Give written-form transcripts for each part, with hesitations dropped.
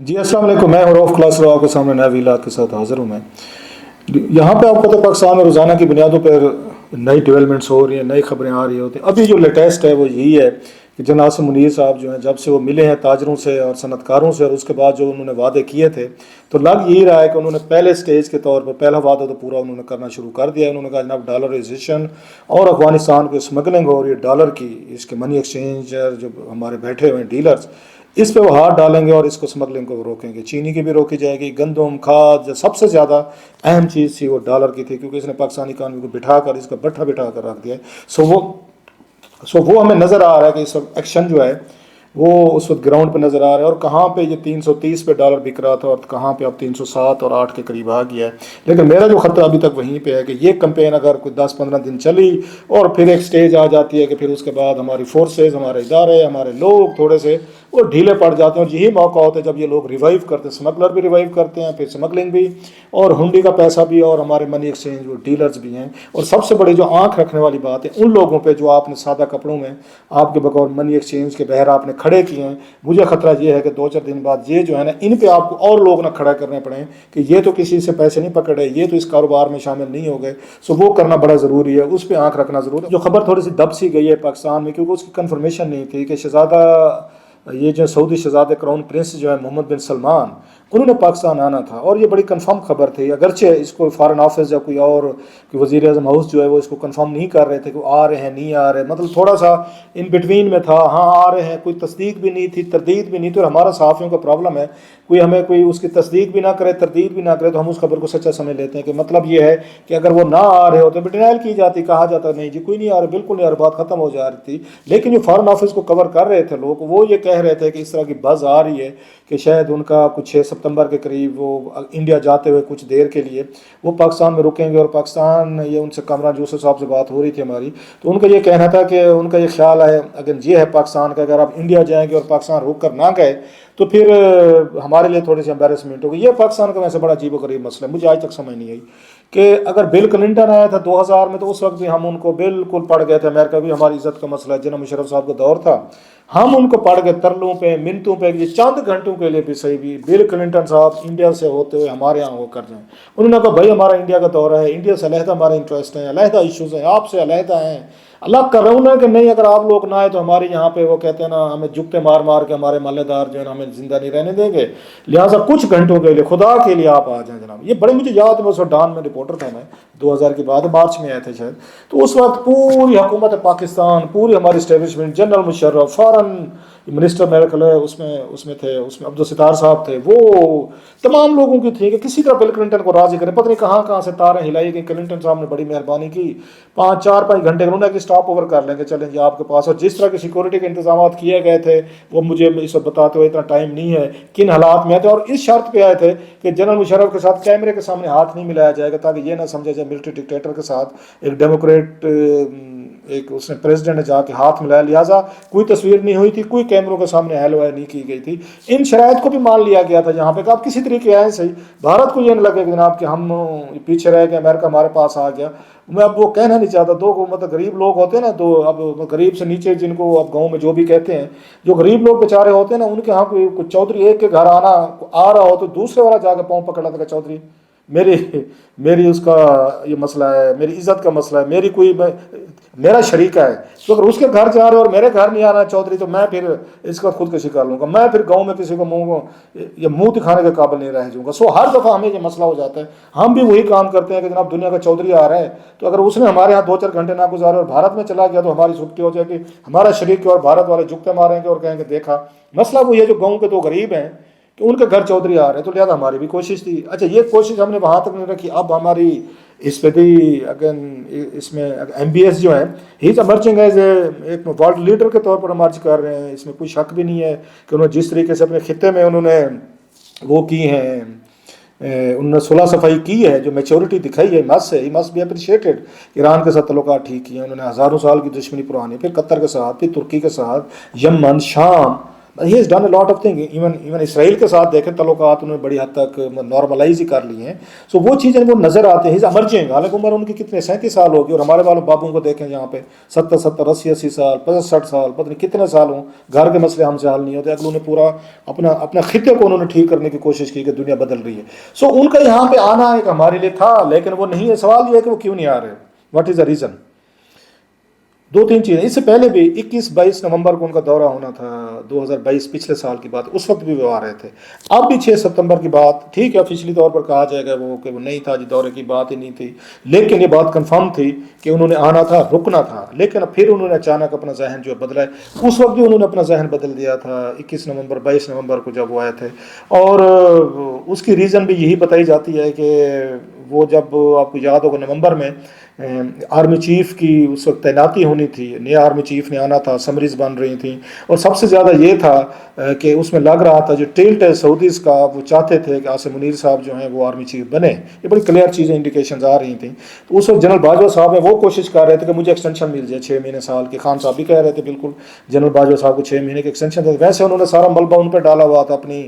जी अस्सलाम वालेकुम। मैं हूं रऊफ क्लास आपके सामने नए वीला के साथ हाजिर हूं। मैं यहाँ पे आपको तो पाकिस्तान में रोज़ाना की बुनियादों पर नई डेवलपमेंट्स हो रही हैं, नई खबरें आ रही होती हैं। अभी जो लेटेस्ट है वो यही है कि जनाब आसिम मुनीर साहब जो हैं, जब से वो मिले हैं ताजरों से और सनतकारों से, और उसके बाद जो उन्होंने वादे किए थे, तो लग यही रहा है कि उन्होंने पहले स्टेज के तौर पर पहला वादा तो पूरा उन्होंने करना शुरू कर दिया है। उन्होंने कहा जनाब डॉलराइजेशन और अफगानिस्तान की स्मगलिंग हो रही है डॉलर की, इसके मनी एक्सचेंजर जो हमारे बैठे हुए हैं डीलर्स, इस पे वो हाथ डालेंगे और इसको स्मगलिंग को रोकेंगे। चीनी की भी रोकी जाएगी, गंदम खाद जो सबसे ज़्यादा अहम चीज़ थी वो डॉलर की थी, क्योंकि इसने पाकिस्तानी इकानमी को बिठा कर इसका भट्ठा बिठा कर रख दिया है। सो वो हमें नज़र आ रहा है कि इस वक्त एक्शन जो है वो उस वक्त ग्राउंड पे नज़र आ रहा है। और कहाँ पे ये 330 पे डॉलर बिक रहा था और कहाँ पे अब 307 और 8 के करीब आ गया है। लेकिन मेरा जो खतरा अभी तक वहीं पे है कि ये कंपेन अगर कोई 10-15 दिन चली और फिर एक स्टेज आ जाती है कि फिर उसके बाद हमारी फोर्सेज, हमारे इदारे, हमारे लोग थोड़े से वो ढीले पड़ जाते हैं। और यही मौका होता है जब ये लोग रिवाइव करते हैं, स्मगलर भी रिवाइव करते हैं, फिर स्मगलिंग भी, और हुंडी का पैसा भी, और हमारे मनी एक्सचेंज वो डीलर्स भी हैं। और सबसे बड़ी जो आंख रखने वाली बात है उन लोगों पे जो आपने सादा कपड़ों में आपके बगौर मनी एक्सचेंज के बहर आपने खड़े किए हैं। मुझे खतरा ये है कि 2-4 दिन बाद ये जो है ना, इन पे आपको और लोग ना खड़ा करने पड़े कि ये तो किसी से पैसे नहीं पकड़े, ये तो इस कारोबार में शामिल नहीं हो गए। सो वो करना बड़ा ज़रूरी है, उस पर आंख रखना ज़रूरी है। जो खबर थोड़ी सी दब सी गई है पाकिस्तान में, क्योंकि उसकी कन्फर्मेशन नहीं थी कि शहजादा, ये जो सऊदी शहजादे क्राउन प्रिंस जो है मोहम्मद बिन सलमान, उन्होंने पाकिस्तान आना था। और ये बड़ी कंफर्म खबर थी, अगरचे इसको फॉरेन ऑफिस या कोई और कि वज़ीर आज़म हाउस जो है वो इसको कंफर्म नहीं कर रहे थे कि वो आ रहे हैं नहीं आ रहे, मतलब थोड़ा सा इन बिटवीन में था। हाँ आ रहे हैं, कोई तस्दीक भी नहीं थी, तरदीद भी नहीं थी। और हमारा सहाफ़ियों का प्रॉब्लम है, कोई हमें कोई उसकी तस्दीक भी ना करे, तरदीद भी ना करे, तो हम उस खबर को सच्चा समझ लेते हैं कि मतलब ये है कि अगर वो ना आ रहे होते तो डिनाइल की जाती, कहा जाता नहीं जी कोई नहीं आ रहा, बिल्कुल नहीं आ रहा, बात खत्म हो जा रही थी। लेकिन जो फॉरेन ऑफिस को कवर कर रहे थे लोग, वो ये कह रहे थे कि इस तरह की बज़ आ रही है कि शायद उनका कुछ 6 सितंबर के करीब वो इंडिया जाते हुए कुछ देर के लिए वो पाकिस्तान में रुकेंगे। और पाकिस्तान, ये उनसे कमरान यूसुफ साहब से बात हो रही थी हमारी, तो उनका ये कहना था कि उनका ये ख्याल है, अगर ये है पाकिस्तान का, अगर आप इंडिया जाएंगे और पाकिस्तान रुक कर ना गए तो फिर हमारे लिए थोड़ी सी एम्बेरसमेंट होगी। ये पाकिस्तान का वैसे बड़ा अजीब गरीब मसला है, मुझे आज तक समझ नहीं आई कि अगर बिल क्लिंटन आया था 2000 में तो उस वक्त भी हम उनको बिल्कुल पड़ गए थे। अमेरिका भी हमारी इज्जत का मसला है, जिन्ना मुशर्रफ साहब का दौर था, हम उनको पड़ गए तरलों पे, मिनटों पे, ये चंद घंटों के लिए भी सही भी बिल क्लिंटन साहब इंडिया से होते हुए हमारे यहाँ होकर जाएं। उन्होंने कहा भाई हमारा इंडिया का दौरा है, इंडिया से अलहदा हमारे इंटरेस्ट हैं, अलहदा इशूज़ हैं, आपसे अलहदा हैं, अलग कर रहा हूँ ना कि नहीं, अगर आप लोग ना आए तो हमारे यहाँ पे वो कहते हैं ना, हमें जुगते मार मार के हमारे मालेदार जो है ना हमें जिंदा नहीं रहने देंगे, लिहाजा कुछ घंटों के लिए खुदा के लिए आप आ जाएं जनाब। ये बड़े मुझे याद है, मैं डॉन में रिपोर्टर था, मैं 2000 के बाद मार्च में आए थे शायद। तो उस वक्त पूरी हुकूमत पाकिस्तान, पूरी हमारी establishment, general Musharraf, foreign minister मेरे ख्याल है उसमें थे, उसमें अब्दुल सितार साहब थे, वो तमाम लोगों की थी कि किसी तरह बिल क्लिंटन को राजी करें। पता नहीं कहाँ से तारें हिलाई गई। क्लिंटन साहब ने बड़ी मेहरबानी की, 4-5 घंटे उन्होंने कि स्टॉप ओवर कर लेंगे, चलें जी आपके पास। और जिस तरह की सिक्योरिटी के इंतजाम किए गए थे वो मुझे इस वक्त बताते हुए इतना टाइम नहीं है किन हालात में आए थे। और इस शर्त पे आए थे कि जनरल मुशर्रफ के साथ कैमरे के सामने हाथ नहीं मिलाया जाएगा, ताकि ये ना समझा जाए मिलिट्री डिक्टेटर के साथ एक डेमोक्रेट एक उसने प्रेसिडेंट ने जाके हाथ मिलाया। लिहाजा कोई तस्वीर नहीं हुई थी, कोई कैमरों के सामने हेलो नहीं की गई थी। इन शराइत को भी मान लिया गया था यहाँ पे कि आप किसी तरीके आए सही, भारत को ये नहीं लगे जनाब कि हम पीछे रह गए, अमेरिका हमारे पास आ गया। मैं अब वो कहना नहीं चाहता, दो मतलब गरीब लोग होते हैं ना, तो अब गरीब से नीचे जिनको अब गाँव में जो भी कहते हैं, जो गरीब लोग बेचारे होते हैं ना, उनके यहाँ कोई चौधरी एक के घर आ रहा हो तो दूसरे वाला जाकर पाँव पकड़ लेता, चौधरी मेरी मेरी उसका ये मसला है, मेरी इज्जत का मसला है, मेरा शरीका है, तो अगर उसके घर जा रहे हो और मेरे घर नहीं आ रहा चौधरी, तो मैं फिर इसका खुदकशी कर लूँगा, मैं फिर गांव में किसी को मुंह दिखाने के काबिल नहीं रह जाऊँगा। सो हर दफ़ा हमें ये मसला हो जाता है। हम भी वही काम करते हैं कि जनाब दुनिया का चौधरी आ रहा है, तो अगर उसने हमारे यहाँ 2-4 घंटे ना गुजारे और भारत में चला गया तो हमारी छुट्टी हो जाएगी, हमारा शरीक और भारत वाले जुगते मारेंगे और कहेंगे देखा। मसला वही है, जो गाँव के 2 गरीब हैं कि उनके घर चौधरी आ रहे हैं, तो लिहाजा हमारी भी कोशिश थी। अच्छा, ये कोशिश हमने वहाँ तक नहीं रखी। अब हमारी इस पे भी अगेन इसमें MBS जो है ही इज अमर्जिंग एज एक वर्ल्ड लीडर के तौर पर अमर्ज कर रहे हैं, इसमें कोई शक भी नहीं है कि उन्होंने जिस तरीके से अपने खिते में उन्होंने वो की हैं, उन्होंने सुलह सफाई की है, जो मेच्योरिटी दिखाई है, he must be appreciated. Iran के साथ तल्लुकात ठीक किए उन्होंने, हज़ारों साल की दुश्मनी पुरानी, फिर कतर के साथ, फिर तुर्की के साथ, यमन, शाम, he has done a lot of thing. Even Israel کے ساتھ دیکھیں تعلقات انہوں نے بڑی حد تک نارملائز ہی کر لی ہیں. سو وہ چیزیں وہ نظر آتے ہیں. امرجنگ حالانکہ عمر ان کی کتنے 37 سال ہوگی, اور ہمارے والوں بابوں کو دیکھیں یہاں پہ 70 80 سال 65 سال پتہ نہیں کتنے سال ہوں, گھر کے مسئلے ہم سے حل نہیں ہوتے. اگر انہوں نے پورا اپنا خطے کو انہوں نے ٹھیک کرنے کی کوشش کی کہ دنیا بدل رہی ہے. سو ان کا یہاں پہ آنا ایک ہمارے لیے تھا, لیکن وہ نہیں ہے. سوال یہ ہے کہ وہ کیوں نہیں آ رہے, واٹ از دا ریزن. 2-3 چیزیں. اس سے پہلے بھی 21-22 نومبر کو ان کا دورہ ہونا تھا 2022 پچھلے سال کی بات, اس وقت بھی وہ آ رہے تھے. اب بھی 6 ستمبر کی بات, ٹھیک ہے آفیشلی طور پر کہا جائے گا وہ کہ وہ نہیں تھا جی, دورے کی بات ہی نہیں تھی, لیکن یہ بات کنفرم تھی کہ انہوں نے آنا تھا, رکنا تھا. لیکن پھر انہوں نے اچانک اپنا ذہن جو بدلا ہے. اس وقت بھی انہوں نے اپنا ذہن بدل دیا تھا 21 نومبر 22 نومبر کو جب وہ آئے تھے. اور اس کی ریزن بھی یہی بتائی جاتی ہے کہ وہ جب آپ کو یاد ہوگا نومبر میں آرمی چیف کی اس وقت تعیناتی ہونی تھی, نیا آرمی چیف نے آنا تھا, سمریز بن رہی تھیں, اور سب سے زیادہ یہ تھا کہ اس میں لگ رہا تھا جو ٹلٹ ہے سعودیز کا, وہ چاہتے تھے کہ عاصم منیر صاحب جو ہیں وہ آرمی چیف بنے. یہ بڑی کلیئر چیزیں انڈیکیشنز آ رہی تھیں. تو اس وقت جنرل باجوہ صاحب ہیں وہ کوشش کر رہے تھے کہ مجھے ایکسٹینشن مل جائے 6 مہینے سال کے. خان صاحب بھی کہہ رہے تھے بالکل جنرل باجوہ صاحب کو 6 مہینے کے ایکسٹینشن دے. ویسے انہوں نے سارا ملبہ ان پہ ڈالا ہوا تھا اپنی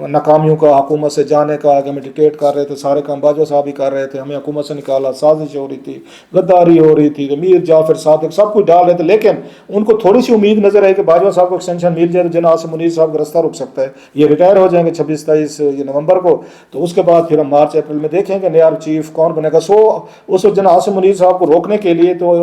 ناکامیوں کا, حکومت سے جانے کا, کہ ہمیں ڈکٹیٹ کر رہے تھے, سارے کام باجوہ صاحب ہی کر رہے تھے, ہمیں حکومت سے نکالا, سازش ہو رہی تھی, غداری ہو رہی تھی, میر جعفر صادق سب کچھ ڈال رہے تھے. لیکن ان کو تھوڑی سی امید نظر آئی کہ باجوہ صاحب کو ایکسٹینشن مل جائے تو جناب عاصم منیر صاحب کا رستہ رک سکتا ہے, یہ ریٹائر ہو جائیں گے 26-27 نومبر کو, تو اس کے بعد پھر ہم مارچ اپریل میں دیکھیں گے نیا چیف کون بنے گا. سو اس وقت جناب عاصم منیر صاحب کو روکنے کے لیے تو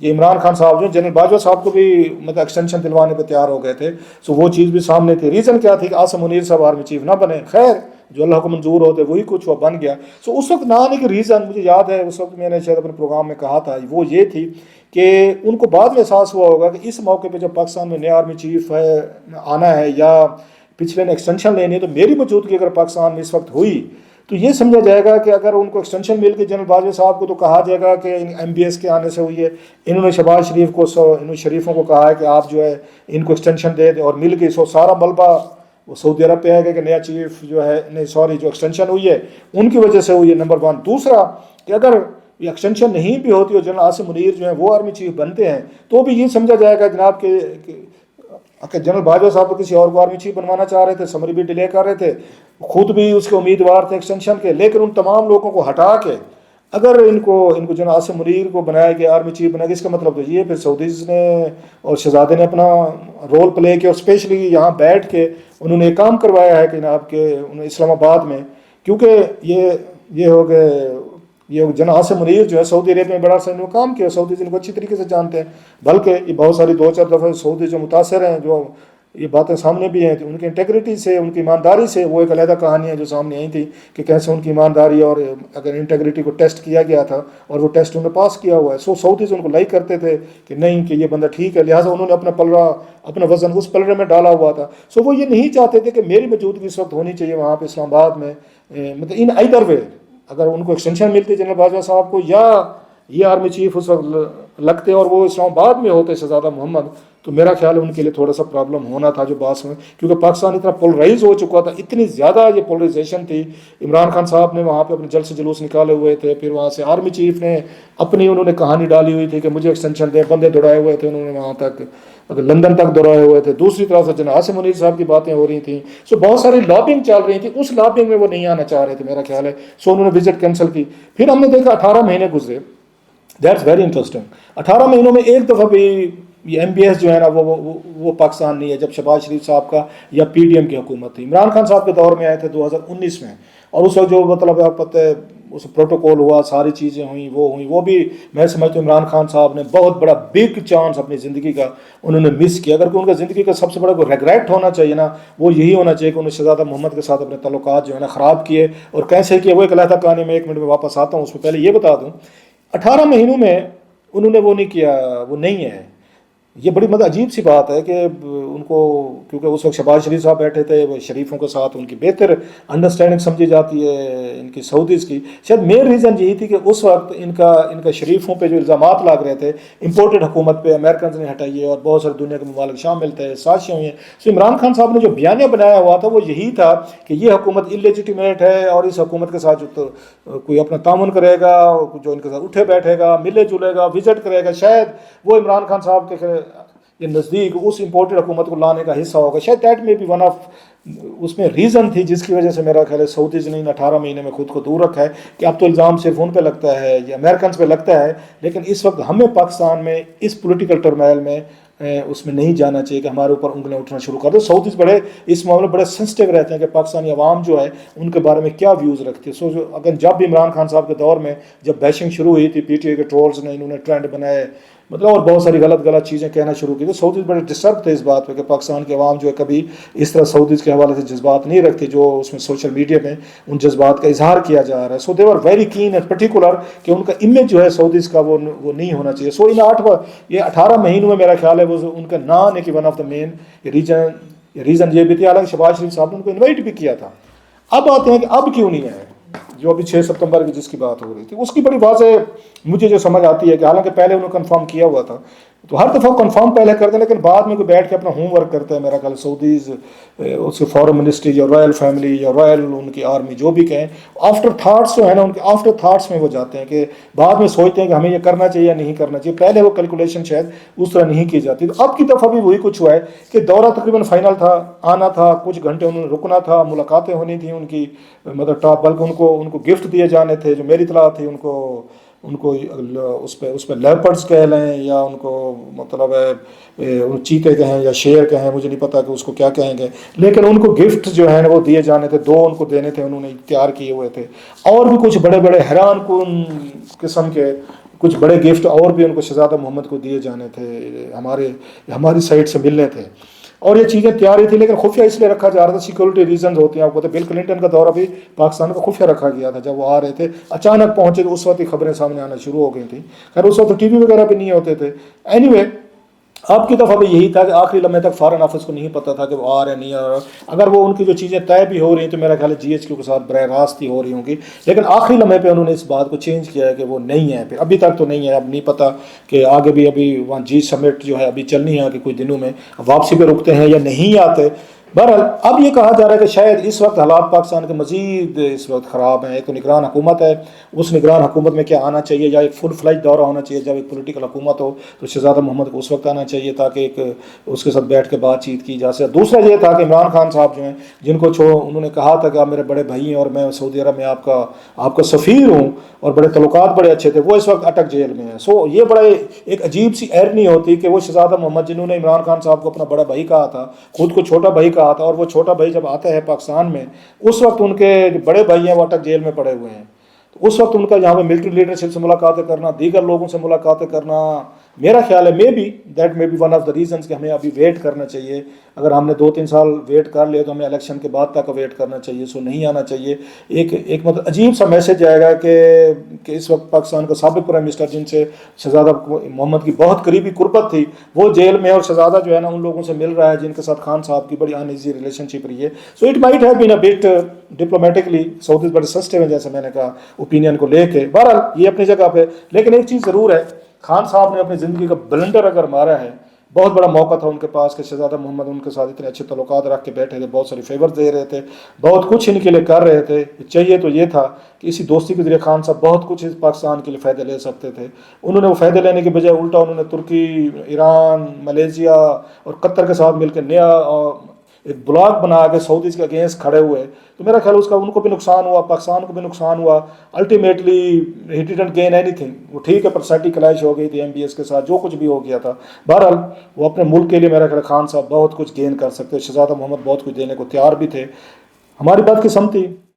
یہ عمران خان صاحب جو جنرل باجوہ صاحب کو بھی مطلب ایکسٹینشن دلوانے پہ تیار ہو گئے تھے. سو وہ چیز بھی سامنے تھی. ریزن کیا تھی کہ عاصم منیر صاحب آرمی چیف نہ بنے. خیر جو اللہ کو منظور ہوتے وہی کچھ وہ بن گیا. سو اس وقت نہ آنے کی ریزن مجھے یاد ہے, اس وقت میں نے شاید اپنے پروگرام میں کہا تھا, وہ یہ تھی کہ ان کو بعد میں احساس ہوا ہوگا کہ اس موقع پہ جب پاکستان میں نیا آرمی چیف ہے آنا ہے یا پچھلے نے ایکسٹینشن لینی ہے, تو میری موجودگی اگر پاکستان میں اس وقت ہوئی تو یہ سمجھا جائے گا کہ اگر ان کو ایکسٹینشن مل کے جنرل باجوہ صاحب کو, تو کہا جائے گا کہ ایم بی ایس کے آنے سے ہوئی ہے. انہوں نے شہباز شریف کو انہوں شریفوں کو کہا ہے کہ آپ جو ہے ان کو ایکسٹینشن دے دیں, اور مل کے سارا ملبہ وہ سعودی عرب پہ آئے گا کہ نیا چیف جو ہے نہیں سوری جو ایکسٹینشن ہوئی ہے ان کی وجہ سے ہوئی ہے. نمبر 1. دوسرا کہ اگر یہ ایکسٹینشن نہیں بھی ہوتی اور جنرل عاصم منیر جو ہیں وہ آرمی چیف بنتے ہیں, تو بھی یہ سمجھا جائے گا جناب کہ جنرل باجوہ صاحب کو کسی اور کو آرمی چیف بنوانا چاہ رہے تھے, سمری بھی ڈیلے کر رہے تھے, خود بھی اس کے امیدوار تھے ایکسٹینشن کے. لیکن ان تمام لوگوں کو ہٹا کے اگر ان کو جنرل عاصم منیر کو بنایا گیا آرمی چیف بنایا گیا, اس کا مطلب تو یہ پھر سعودیز نے اور شہزادے نے اپنا رول پلے کیا, اور اسپیشلی یہاں بیٹھ کے انہوں نے کام کروایا ہے کہ جناب کہ اسلام آباد میں, کیونکہ یہ ہو گئے یہ جناب عاصم منیر جو ہے سعودی عرب میں بڑا سا انہوں نے کام کیا, سعودی ان کو اچھی طریقے سے جانتے ہیں. بلکہ یہ بہت ساری 2-4 دفعہ سعودی جو متاثر ہیں, جو یہ باتیں سامنے بھی ہیں, ان کی انٹیگریٹی سے ان کی ایمانداری سے, وہ ایک علیحدہ کہانی ہے جو سامنے آئی تھی کہ کیسے ان کی ایمانداری اور اگر انٹیگریٹی کو ٹیسٹ کیا گیا تھا اور وہ ٹیسٹ انہوں نے پاس کیا ہوا ہے. سو سعودیز ان کو لائک کرتے تھے کہ نہیں کہ یہ بندہ ٹھیک ہے, لہٰذا انہوں نے اپنا وزن اس پلڑے میں ڈالا ہوا تھا. سو وہ یہ نہیں چاہتے تھے کہ میری موجودگی اس وقت ہونی چاہیے وہاں پہ اسلام آباد میں, مطلب ان ایدر وے اگر ان کو ایکسٹینشن ملتی جنرل باجوہ صاحب کو یا یہ آرمی چیف اس وقت لگتے اور وہ اسلام آباد میں ہوتے شہزادہ محمد, تو میرا خیال ہے ان کے لیے تھوڑا سا پرابلم ہونا تھا جو باس میں, کیونکہ پاکستان اتنا پولرائز ہو چکا تھا, اتنی زیادہ یہ پولرائزیشن تھی. عمران خان صاحب نے وہاں پہ اپنے جلد سے جلوس نکالے ہوئے تھے, پھر وہاں سے آرمی چیف نے اپنی انہوں نے کہانی ڈالی ہوئی تھی کہ مجھے ایکسٹینشن دیں, بندے دوڑائے ہوئے تھے انہوں نے وہاں تک, لندن تک دوڑائے ہوئے تھے. دوسری طرف سے جناب عاصم منیر صاحب کی باتیں ہو رہی تھیں. سو بہت ساری لابنگ چل رہی تھی, اس لابنگ میں وہ نہیں آنا چاہ رہے تھے میرا خیال ہے. سو انہوں نے وزٹ کینسل کی. پھر ہم نے دیکھا 18 مہینے گزرے, دیٹس ویری انٹرسٹنگ. 18 مہینوں میں ایک دفعہ بھی یہ ایم بی ایس جو ہے نا وہ پاکستان نہیں ہے, جب شہباز شریف صاحب کا یا پی ڈی ایم کی حکومت تھی. عمران خان صاحب کے دور میں آئے تھے 2019 میں, اور اس وقت جو مطلب آپ پتہ ہے اس پروٹوکول ہوا, ساری چیزیں ہوئیں, وہ بھی میں سمجھتا ہوں عمران خان صاحب نے بہت بڑا بگ چانس اپنی زندگی کا انہوں نے مس کیا. اگر کہ ان کا زندگی کا سب سے بڑا کوئی ریگریٹ ہونا چاہیے نا, وہ یہی ہونا چاہیے کہ انہوں نے شہزادہ محمد کے ساتھ اپنے تعلقات جو ہے نا خراب کیے. اور کیسے کیے وہ ایک علیحدہ کہانی میں 1 منٹ میں واپس آتا ہوں. اس میں پہلے یہ بتا دوں 18 مہینوں میں انہوں نے وہ نہیں کیا, وہ نہیں ہے. یہ بڑی مطلب عجیب سی بات ہے کہ ان کو, کیونکہ اس وقت شہباز شریف صاحب بیٹھے تھے, وہ شریفوں کے ساتھ ان کی بہتر انڈرسٹینڈنگ سمجھی جاتی ہے ان کی سعودیز کی. شاید مین ریزن یہی تھی کہ اس وقت ان کا شریفوں پہ جو الزامات لگ رہے تھے امپورٹڈ حکومت پہ, امریکنز نے ہٹائی ہے اور بہت سارے دنیا کے ممالک شامل تھے, سازشیں ہوئی ہیں. سو عمران خان صاحب نے جو بیانیہ بنایا ہوا تھا وہ یہی تھا کہ یہ حکومت اللیجیٹیمیٹ ہے, اور اس حکومت کے ساتھ جو کوئی اپنا تعاون کرے گا, جو ان کے ساتھ اٹھے بیٹھے گا, ملے جلے گا, وزٹ کرے گا, شاید وہ عمران خان صاحب کے या नज़दीक उस इम्पोर्टेड हुकूमत को लाने का हिस्सा होगा। शायद दैट में भी वन ऑफ उसमें रीज़न थी जिसकी वजह से मेरा ख्याल है सऊदीज़ ने इन 18 महीने में खुद को दूर रखा है कि अब तो इल्ज़ाम सिर्फ उन पे लगता है या अमेरिकन पे लगता है, लेकिन इस वक्त हमें पाकिस्तान में इस पॉलिटिकल टर्मोइल में उसमें नहीं जाना चाहिए कि हमारे ऊपर उंगलियां उठना शुरू कर दो। सऊदीज़ बड़े इस मामले में बड़े सेंसिटिव रहते हैं कि पाकिस्तानी अवाम जो है उनके बारे में क्या व्यूज़ रखती है। सो अगर जब भी इमरान खान साहब के दौर में जब बैशिंग शुरू हुई थी, PTI के ट्रोल्स ने इन्होंने ट्रेंड बनाए, मतलब और बहुत सारी गलत चीज़ें कहना शुरू की, तो सऊदीज़ बड़े डिस्टर्ब थे इस बात पे कि पाकिस्तान के अवाम जो है कभी इस तरह सऊदीज़ के हवाले से जज्बात नहीं रखते जो उसमें सोशल मीडिया में उन जज्बात का इजहार किया जा रहा है। So they were very keen and particular कि उनका इमेज जो है सऊदीज़ का वो नहीं होना चाहिए। सो इन 18 महीनों में मेरा ख्याल है वो उनका ना आने की one of the main reason ये भी थी। हालांकि शहबाज शरीफ साहब ने उनको इन्वाइट भी किया था। अब आते हैं कि अब क्यों नहीं आए, जो अभी 6 सितंबर की जिसकी बात हो रही थी उसकी बड़ी वाज़ेह मुझे जो समझ आती है कि हालांकि पहले उन्होंने कंफर्म किया हुआ था, तो हर दफ़ा कंफर्म पहले करते हैं लेकिन बाद में कोई बैठ के अपना होमवर्क करता है। मेरा ख्याल सऊदीज़ उसके फॉरेन मिनिस्ट्री या रॉयल फैमिली या रॉयल उनकी आर्मी जो भी कहें, आफ्टर थाट्स जो है ना उनके आफ्टर थाट्स में वो जाते हैं कि बाद में सोचते हैं कि हमें ये करना चाहिए या नहीं करना चाहिए। पहले वो कैलकुलेशन शायद उस तरह नहीं की जाती। तो अब की दफ़ा भी वही कुछ हुआ है कि दौरा तकरीबन फाइनल था, आना था, कुछ घंटे उन्होंने रुकना था, मुलाकातें होनी थी उनकी, मतलब टॉप, बल्कि उनको गिफ्ट दिए जाने थे। जो मेरी इत्तला थी उनको उस पर लेपर्ड्स कह लें या उनको मतलब है चीते कहें या शेर कहें, मुझे नहीं पता कि उसको क्या कहेंगे, लेकिन उनको गिफ्ट जो है वो दिए जाने थे, 2 उनको देने थे, उन्होंने तैयार किए हुए थे। और भी कुछ बड़े बड़े हैरान कुन किस्म के कुछ बड़े गिफ्ट और भी उनको शहजादा मोहम्मद को दिए जाने थे, हमारी साइड से मिलने थे। और ये चीज़ें तैयार ही थी लेकिन खुफिया इसलिए रखा जा रहा था, सिक्योरिटी रीजन होते हैं आपको पता है। बिल क्लिंटन का दौरा भी पाकिस्तान को खुफिया रखा गया था। जब वो आ रहे थे अचानक पहुंचे तो उस वक्त ही खबरें सामने आना शुरू हो गई थी। खैर उस वक्त तो TV वगैरह भी नहीं होते थे। एनीवे अब की दफ़ा भी यही था कि आखिरी लम्हे तक फॉरेन ऑफिस को नहीं पता था कि वो आ रहे नहीं आ रहे। अगर वो उनकी जो चीज़ें तय भी हो रही हैं तो मेरा ख्याल है GHQ के साथ बरह रास्त ही हो रही होंगी, लेकिन आखिरी लम्हे पे उन्होंने इस बात को चेंज किया है कि वो नहीं है। फिर अभी तक तो नहीं है, अब नहीं पता कि आगे भी अभी वहाँ G समिट जो है अभी चलनी है कि कुछ दिनों में वापसी पे रुकते हैं या नहीं आते। बहरहाल अब ये कहा जा रहा है कि शायद इस वक्त हालात पाकिस्तान के मज़ीद इस वक्त ख़राब हैं। एक तो निगरान हुकूमत है, उस निगरान हुकूमत में क्या आना चाहिए, या एक फुल फ्लैज दौरा होना चाहिए। जब एक पॉलिटिकल हुकूमत हो तो शहजादा मोहम्मद को उस वक्त आना चाहिए ताकि एक उसके साथ बैठ के बातचीत की जा सके। दूसरा ये था कि इमरान खान साहब जो हैं जिनको उन्होंने कहा था कि आप मेरे बड़े भाई हैं और मैं सऊदी अरब में आपका सफ़ीर हूँ और बड़े तल्लुकात बड़े अच्छे थे, वो इस वक्त अटक जेल में है। सो ये बड़ा एक अजीब सी एरनी होती कि वो शहजादा मोहम्मद जिन्होंने इमरान खान साहब को अपना बड़ा भाई कहा था, खुद को छोटा भाई कहा था, और वो छोटा भाई जब आता है पाकिस्तान में उस वक्त उनके जो बड़े भाई हैं वो अटक जेल में पड़े हुए हैं। तो उस वक्त उनका यहाँ पे मिलिट्री लीडरशिप से मुलाकातें करना, दीगर लोगों से मुलाकातें करना, मेरा ख्याल है may be one of the reasons कि हमें अभी वेट करना चाहिए। अगर हमने 2-3 साल वेट कर लिया तो हमें इलेक्शन के बाद तक वेट करना चाहिए। सो नहीं आना चाहिए। एक मतलब अजीब सा मैसेज आएगा कि इस वक्त पाकिस्तान का साबिक प्राइम मिनिस्टर जिनसे शहजादा मोहम्मद की बहुत करीबी कुर्बत थी वो जेल में, और शहजादा जो है ना उन लोगों से मिल रहा है जिनके साथ खान साहब की बड़ी अनईजी रिलेशनशिप रही है। So it might have been a bit diplomatically Saudis बड़े सस्ते हैं जैसे मैंने कहा ओपिनियन को लेके। बहरहाल ये अपनी जगह पे, लेकिन एक चीज़ ज़रूर है, खान साहब ने अपनी ज़िंदगी का ब्लंडर अगर मारा है, बहुत बड़ा मौका था उनके पास कि शहजादा मोहम्मद उनके साथ इतने अच्छे तल्लुकात रख के बैठे थे, बहुत सारे फेवर दे रहे थे, बहुत कुछ इनके लिए कर रहे थे। चाहिए तो ये था कि इसी दोस्ती के जरिए खान साहब बहुत कुछ इस पाकिस्तान के लिए फ़ायदे ले सकते थे। उन्होंने वो फ़ायदे लेने के बजाय उल्टा उन्होंने तुर्की, ईरान, मलेशिया और कतर के साथ मिलकर नया एक ब्लॉक बना के सऊदीज़ के अगेंस्ट खड़े हुए। तो मेरा ख्याल उसका उनको भी नुकसान हुआ, पाकिस्तान को भी नुकसान हुआ। Ultimately he didn't gain anything. वो ठीक है पर्सनैलिटी क्लैश हो गई थी MBS के साथ, जो कुछ भी हो गया था। बहरहाल वो अपने मुल्क के लिए मेरा ख्याल खान साहब बहुत कुछ गेन कर सकते। शहजादा मोहम्मद बहुत कुछ देने को तैयार भी थे। हमारी बात की समझी।